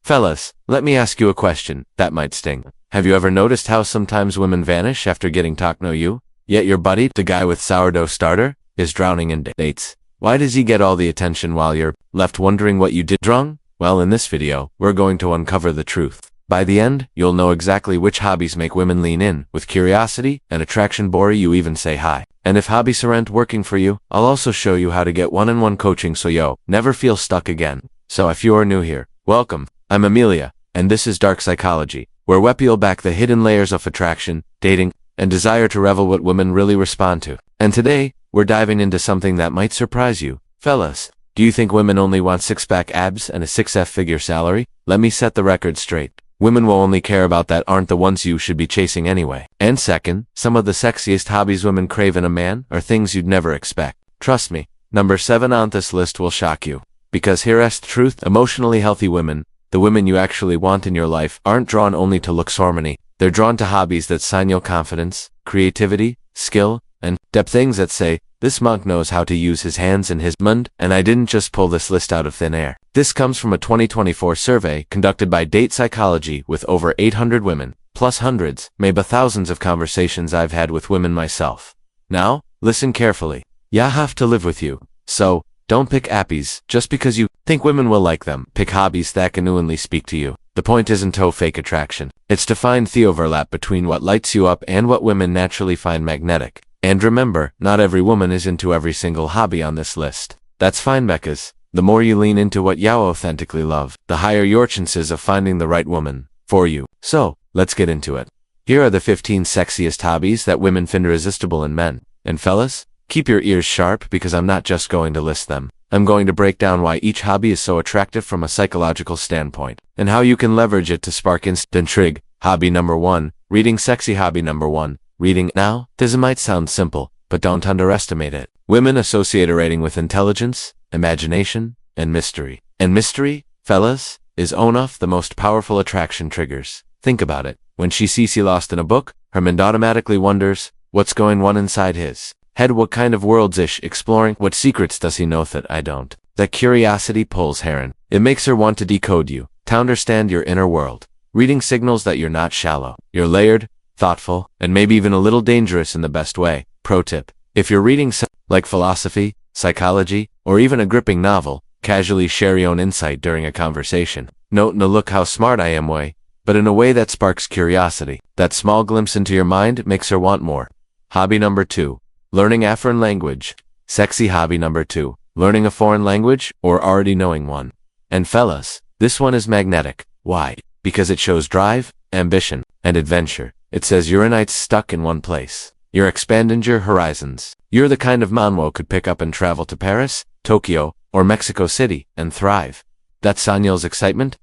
Fellas, let me ask you a question that might sting. Have you ever noticed how sometimes women vanish after getting to know you, yet your buddy, the guy with sourdough starter, is drowning in dates? Why does he get all the attention while you're left wondering what you did wrong? Well, in this video, we're going to uncover the truth. By the end, you'll know exactly which hobbies make women lean in with curiosity and attraction before you even say hi. And if hobbies aren't working for you, I'll also show you how to get one-on-one coaching so never feel stuck again. So if you are new here, welcome. I'm Amelia, and this is Dark Psychology, where we peel back the hidden layers of attraction, dating, and desire to reveal what women really respond to. And today, we're diving into something that might surprise you. Fellas, do you think women only want six-pack abs and a six-figure salary? Let me set the record straight. Women will only care about that aren't the ones you should be chasing anyway. And second, some of the sexiest hobbies women crave in a man are things you'd never expect. Trust me, number 7 on this list will shock you. Because here's the truth, emotionally healthy women, the women you actually want in your life, aren't drawn only to looks or money. They're drawn to hobbies that signal confidence, creativity, skill, and depth, things that say, this monk knows how to use his hands and his mind. And I didn't just pull this list out of thin air. This comes from a 2024 survey conducted by Date Psychology with over 800 women, plus hundreds, maybe thousands of conversations I've had with women myself. Now, listen carefully. I have to live with you. So, don't pick appies just because you think women will like them. Pick hobbies that genuinely speak to you. The point isn't to fake attraction. It's to find the overlap between what lights you up and what women naturally find magnetic. And remember, not every woman is into every single hobby on this list. That's fine because the more you lean into what you authentically love, the higher your chances of finding the right woman for you. So, let's get into it. Here are the 15 sexiest hobbies that women find irresistible in men. And fellas, keep your ears sharp because I'm not just going to list them. I'm going to break down why each hobby is so attractive from a psychological standpoint, and how you can leverage it to spark instant intrigue. Hobby number 1, reading. Sexy hobby number 1, reading. Now, this might sound simple, but don't underestimate it. Women associate reading with intelligence, imagination, and mystery. And mystery, fellas, is one of the most powerful attraction triggers. Think about it. When she sees you lost in a book, her mind automatically wonders, what's going on inside his head? What kind of worlds is exploring? What secrets does he know that I don't? That curiosity pulls her in. It makes her want to decode you, to understand your inner world. Reading signals that you're not shallow. You're layered, thoughtful, and maybe even a little dangerous in the best way. Pro tip: if you're reading like philosophy, psychology, or even a gripping novel, casually share your own insight during a conversation. Note no look how smart I am way, but in a way that sparks curiosity. That small glimpse into your mind makes her want more. Hobby number 2, learning a foreign language. Sexy hobby number 2, learning a foreign language or already knowing one. And fellas, this one is magnetic. Why? Because it shows drive, ambition, and adventure. It says you're not stuck in one place. You're expanding your horizons. You're the kind of man who could pick up and travel to Paris, Tokyo, or Mexico City and thrive. That's signals excitement.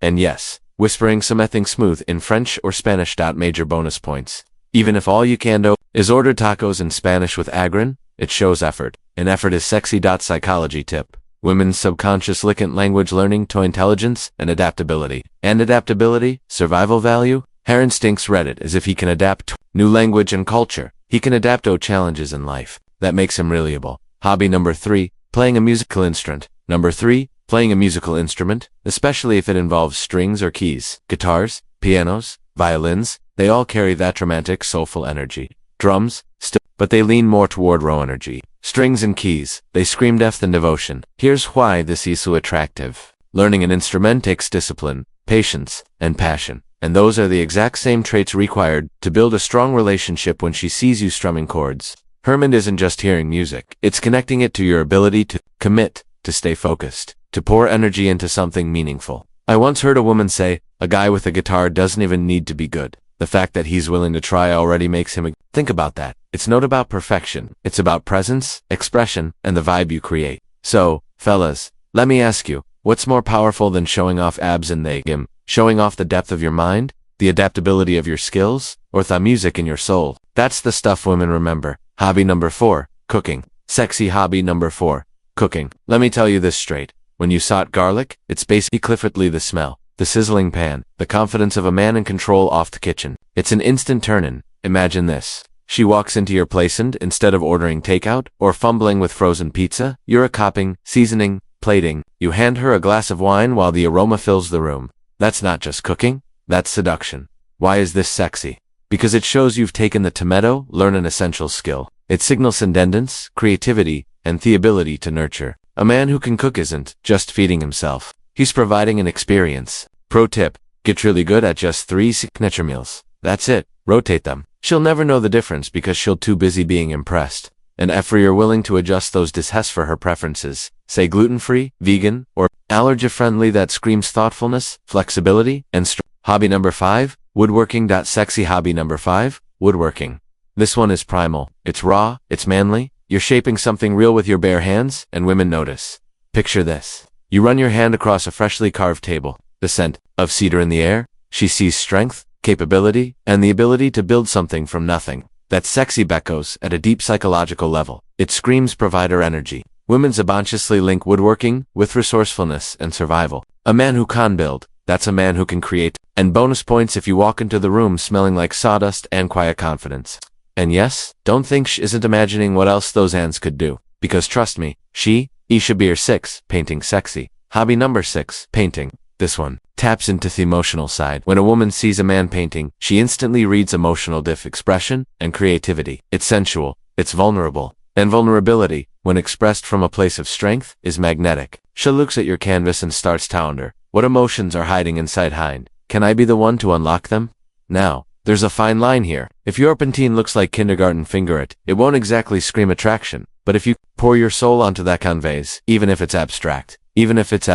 And yes, whispering something smooth in French or Spanish. Major bonus points. Even if all you can do is order tacos in Spanish with agrin, it shows effort. And effort is sexy. Psychology tip: women's subconscious link language learning to intelligence and adaptability. And adaptability, survival value. Her instincts read it as if he can adapt to new language and culture. He can adapt to challenges in life. That makes him reliable. Hobby number 3, playing a musical instrument. Number 3, playing a musical instrument, especially if it involves strings or keys. Guitars, pianos, violins, they all carry that romantic, soulful energy. Drums, still, but they lean more toward raw energy. Strings and keys, they scream depth and devotion. Here's why this is so attractive. Learning an instrument takes discipline, patience, and passion. And those are the exact same traits required to build a strong relationship. When she sees you strumming chords, her mind isn't just hearing music, it's connecting it to your ability to commit, to stay focused, to pour energy into something meaningful. I once heard a woman say, a guy with a guitar doesn't even need to be good. The fact that he's willing to try already makes him think about that. It's not about perfection, it's about presence, expression, and the vibe you create. So, fellas, let me ask you, what's more powerful than showing off abs in the gym? Showing off the depth of your mind, the adaptability of your skills, or the music in your soul? That's the stuff women remember. Hobby number 4, cooking. Sexy hobby number 4, cooking. Let me tell you this straight. When you saute garlic, it's basically Cliffordly the smell, the sizzling pan, the confidence of a man in control off the kitchen. It's an instant turn-in. Imagine this. She walks into your place and instead of ordering takeout or fumbling with frozen pizza, you're a copping, seasoning, plating. You hand her a glass of wine while the aroma fills the room. That's not just cooking, that's seduction. Why is this sexy? Because it shows you've taken the tomato, learn an essential skill. It signals independence, creativity, and the ability to nurture. A man who can cook isn't just feeding himself. He's providing an experience. Pro tip, get really good at just 3 signature meals. That's it, rotate them. She'll never know the difference because she'll too busy being impressed. And if you're willing to adjust those dishes for her preferences, say gluten-free, vegan, or allergy-friendly, that screams thoughtfulness, flexibility, and strength. Hobby number 5, woodworking. Sexy hobby number 5, woodworking. This one is primal. It's raw, it's manly. You're shaping something real with your bare hands, and women notice. Picture this. You run your hand across a freshly carved table, the scent of cedar in the air. She sees strength, capability, and the ability to build something from nothing. That sexy echoes at a deep psychological level. It screams provider energy. Women subconsciously link woodworking with resourcefulness and survival. A man who can build, that's a man who can create. And bonus points if you walk into the room smelling like sawdust and quiet confidence. And yes, don't think she isn't imagining what else those hands could do. Because trust me, she should be your 6, painting sexy. Hobby number 6, painting. This one taps into the emotional side. When a woman sees a man painting, she instantly reads emotional expression and creativity. It's sensual, it's vulnerable, and vulnerability, when expressed from a place of strength, is magnetic. She looks at your canvas and starts to wonder, what emotions are hiding inside hind? Can I be the one to unlock them? Now, there's a fine line here. If your painting looks like kindergarten finger it won't exactly scream attraction. But if you pour your soul onto that canvas, even if it's abstract, even if it's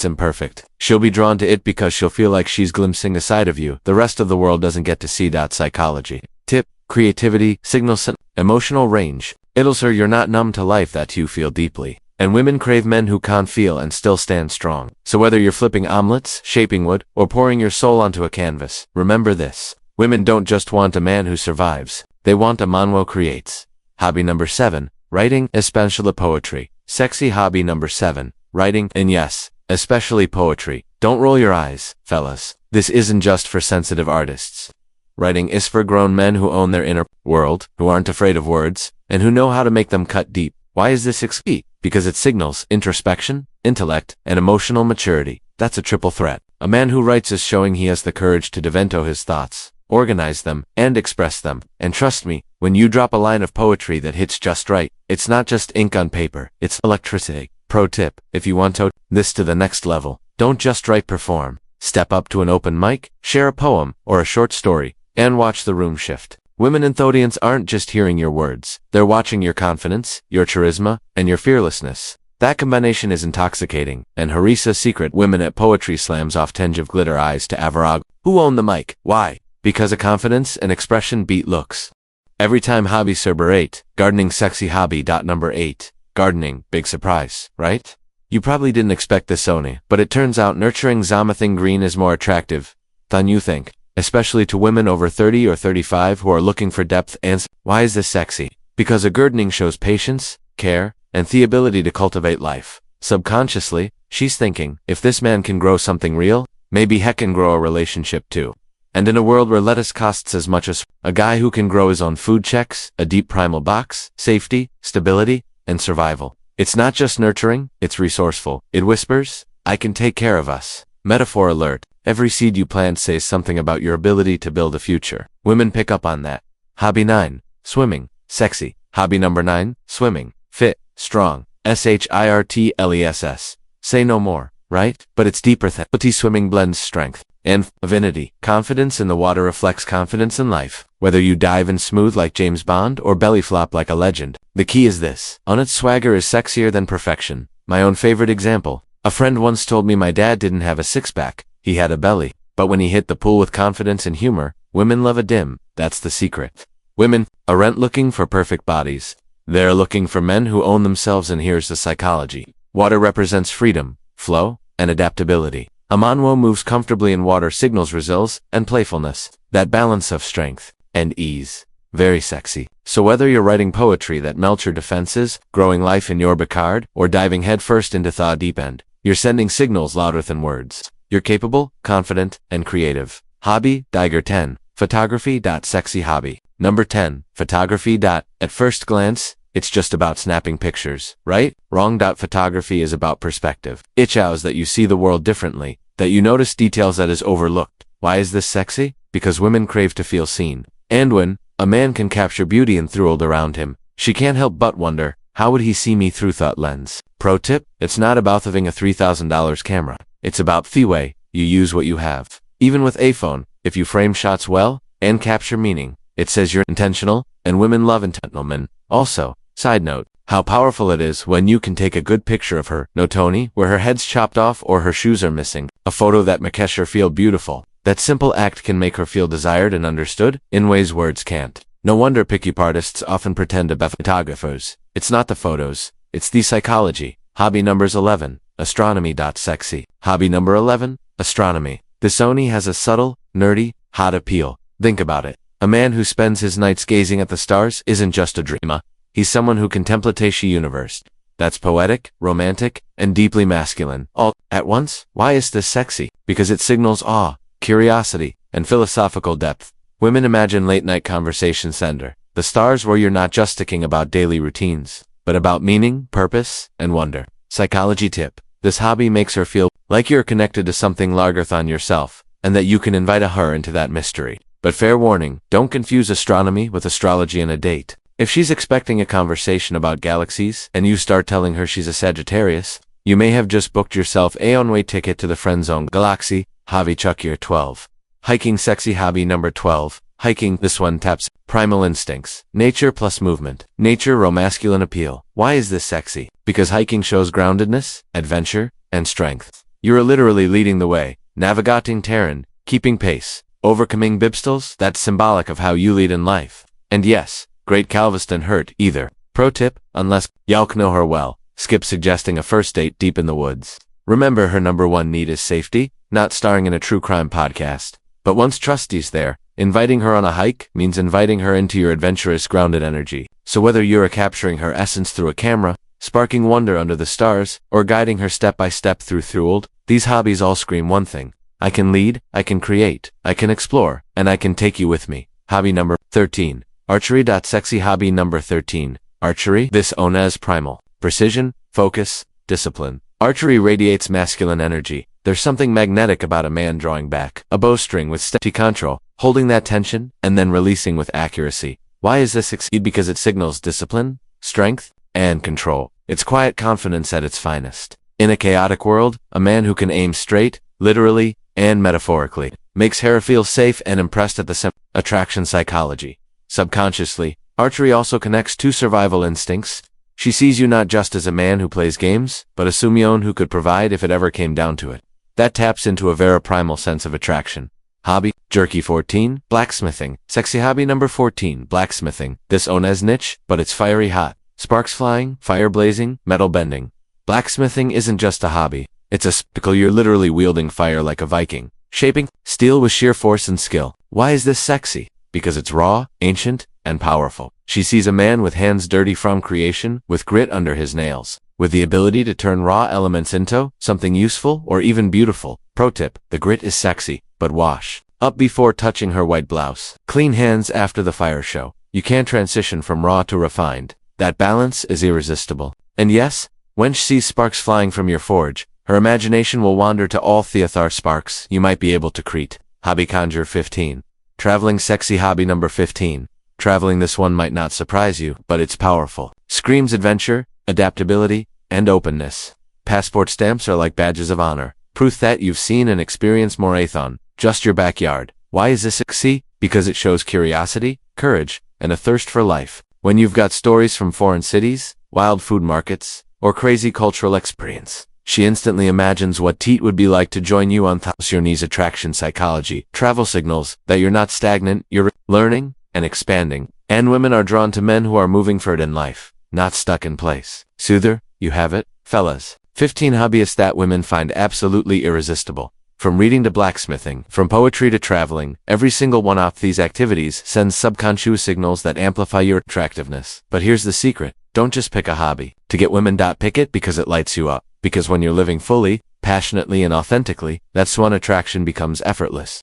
imperfect, she'll be drawn to it because she'll feel like she's glimpsing a side of you the rest of the world doesn't get to see. Psychology. Tip, creativity, signals, emotional range. It'll show you're not numb to life, that you feel deeply. And women crave men who can feel and still stand strong. So whether you're flipping omelets, shaping wood, or pouring your soul onto a canvas, remember this. Women don't just want a man who survives. They want a man who creates. Hobby number 7, writing, especially poetry. Sexy hobby number 7, writing, and yes, especially poetry. Don't roll your eyes, fellas. This isn't just for sensitive artists. Writing is for grown men who own their inner world, who aren't afraid of words, and who know how to make them cut deep. Why is this key? Because it signals introspection, intellect, and emotional maturity. That's a triple threat. A man who writes is showing he has the courage to devento his thoughts, organize them, and express them. And trust me, when you drop a line of poetry that hits just right, it's not just ink on paper, it's electricity. Pro tip, if you want to this to the next level, don't just write, perform. Step up to an open mic, share a poem or a short story, and watch the room shift. Women in the audience aren't just hearing your words, they're watching your confidence, your charisma, and your fearlessness. That combination is intoxicating, and Harisa's secret women at poetry slams off tinge of glitter eyes to Avarag. Who owned the mic? Why? Because of confidence and expression beat looks. Every time hobby server 8, gardening. Sexy hobby. Number 8, gardening. Big surprise, right? You probably didn't expect this, Sony, but it turns out nurturing something green is more attractive than you think, especially to women over 30 or 35 who are looking for depth. And why is this sexy? Because a gardening shows patience, care, and the ability to cultivate life. Subconsciously, she's thinking, if this man can grow something real, maybe heck can grow a relationship too. And in a world where lettuce costs as much as a guy who can grow his own food checks, a deep primal box, safety, stability, and survival. It's not just nurturing, it's resourceful. It whispers, I can take care of us. Metaphor alert. Every seed you plant says something about your ability to build a future. Women pick up on that. Hobby 9, swimming. Sexy. Hobby number 9, swimming. Fit, strong. SHIRTLESS. Say no more, right? But it's deeper than. Swimming blends strength and avidity. Confidence in the water reflects confidence in life. Whether you dive in smooth like James Bond or belly flop like a legend, the key is this. On its swagger is sexier than perfection. My own favorite example. A friend once told me my dad didn't have a six-pack, he had a belly. But when he hit the pool with confidence and humor, women love a dim. That's the secret. Women aren't looking for perfect bodies. They're looking for men who own themselves, and here's the psychology. Water represents freedom, flow, and adaptability. A manwo moves comfortably in water signals resilience and playfulness, that balance of strength and ease. Very sexy. So whether you're writing poetry that melts your defenses, growing life in your backyard, or diving headfirst into the deep end, you're sending signals louder than words. You're capable, confident, and creative. Hobby, Diger 10, photography. Sexy hobby. Number 10, photography. At first glance, it's just about snapping pictures, right? Wrong. Photography is about perspective. It shows that you see the world differently, that you notice details that is overlooked. Why is this sexy? Because women crave to feel seen. And when a man can capture beauty enthralled around him, she can't help but wonder, how would he see me through that lens? Pro tip, it's not about having a $3,000 camera. It's about the way you use what you have. Even with a phone, if you frame shots well and capture meaning, it says you're intentional, and women love intentional men. Also, side note, how powerful it is when you can take a good picture of her, no Tony, where her head's chopped off or her shoes are missing, a photo that makes her feel beautiful. That simple act can make her feel desired and understood in ways words can't. No wonder pickup artists often pretend to be photographers. It's not the photos, it's the psychology. Hobby numbers 11, astronomy. Sexy. Hobby number 11, astronomy. This only has a subtle, nerdy, hot appeal. Think about it. A man who spends his nights gazing at the stars isn't just a dreamer. He's someone who contemplates the universe. That's poetic, romantic, and deeply masculine. All at once. Why is this sexy? Because it signals awe, curiosity, and philosophical depth. Women imagine late-night conversation center, the stars where you're not just thinking about daily routines, but about meaning, purpose, and wonder. Psychology tip. This hobby makes her feel like you're connected to something larger than yourself, and that you can invite her into that mystery. But fair warning, don't confuse astronomy with astrology and a date. If she's expecting a conversation about galaxies, and you start telling her she's a Sagittarius, you may have just booked yourself a one-way ticket to the friend zone galaxy. Hobby chuck year 12. Hiking. Sexy. Hobby number 12, hiking. This one taps primal instincts, nature plus movement. Nature, masculine appeal. Why is this sexy? Because hiking shows groundedness, adventure, and strength. You're literally leading the way, navigating terrain, keeping pace, overcoming obstacles. That's symbolic of how you lead in life. And yes, great Galveston hurt either. Pro tip, unless y'all know her well, skip suggesting a first date deep in the woods. Remember, her number one need is safety, not starring in a true crime podcast. But once trusty's there, inviting her on a hike means inviting her into your adventurous, grounded energy. So whether you're capturing her essence through a camera, sparking wonder under the stars, or guiding her step by step through Throld, these hobbies all scream one thing. I can lead, I can create, I can explore, and I can take you with me. Hobby number 13. Archery. Sexy. Hobby number 13. Archery. This known as primal. Precision, focus, discipline. Archery radiates masculine energy. There's something magnetic about a man drawing back a bowstring with steady control, holding that tension, and then releasing with accuracy. Why is this succeed? Because it signals discipline, strength, and control. It's quiet confidence at its finest. In a chaotic world, a man who can aim straight, literally, and metaphorically, makes her feel safe and impressed at the same attraction psychology. Subconsciously, archery also connects to survival instincts. She sees you not just as a man who plays games, but a someone who could provide if it ever came down to it. That taps into a very primal sense of attraction. Hobby. Jerky. 14. Blacksmithing. Sexy. Hobby number 14. Blacksmithing. This known as niche, but it's fiery hot. Sparks flying, fire blazing, metal bending. Blacksmithing isn't just a hobby. It's a spectacle. You're literally wielding fire like a Viking, shaping steel with sheer force and skill. Why is this sexy? Because it's raw, ancient, and powerful. She sees a man with hands dirty from creation, with grit under his nails, with the ability to turn raw elements into something useful or even beautiful. Pro tip, the grit is sexy, but wash up before touching her white blouse. Clean hands after the fire show. You can't transition from raw to refined. That balance is irresistible. And yes, when she sees sparks flying from your forge, her imagination will wander to all Theothar sparks you might be able to create. Hobby. Conjure. 15. Traveling. Sexy. Hobby number 15. Traveling. This one might not surprise you, but it's powerful. Screams adventure, adaptability, and openness. Passport stamps are like badges of honor, proof that you've seen and experienced more than just your backyard. Why is this sexy? Because it shows curiosity, courage, and a thirst for life. When you've got stories from foreign cities, wild food markets, or crazy cultural experience, she instantly imagines what it would be like to join you on your knees. Attraction psychology. Travel signals that you're not stagnant, you're learning and expanding. And women are drawn to men who are moving forward in life, not stuck in place. Soother, you have it, fellas. 15 hobbyists that women find absolutely irresistible. From reading to blacksmithing, from poetry to traveling, every single one of these activities sends subconscious signals that amplify your attractiveness. But here's the secret. Don't just pick a hobby. To get women, pick it because it lights you up. Because when you're living fully, passionately, and authentically, that's when attraction becomes effortless.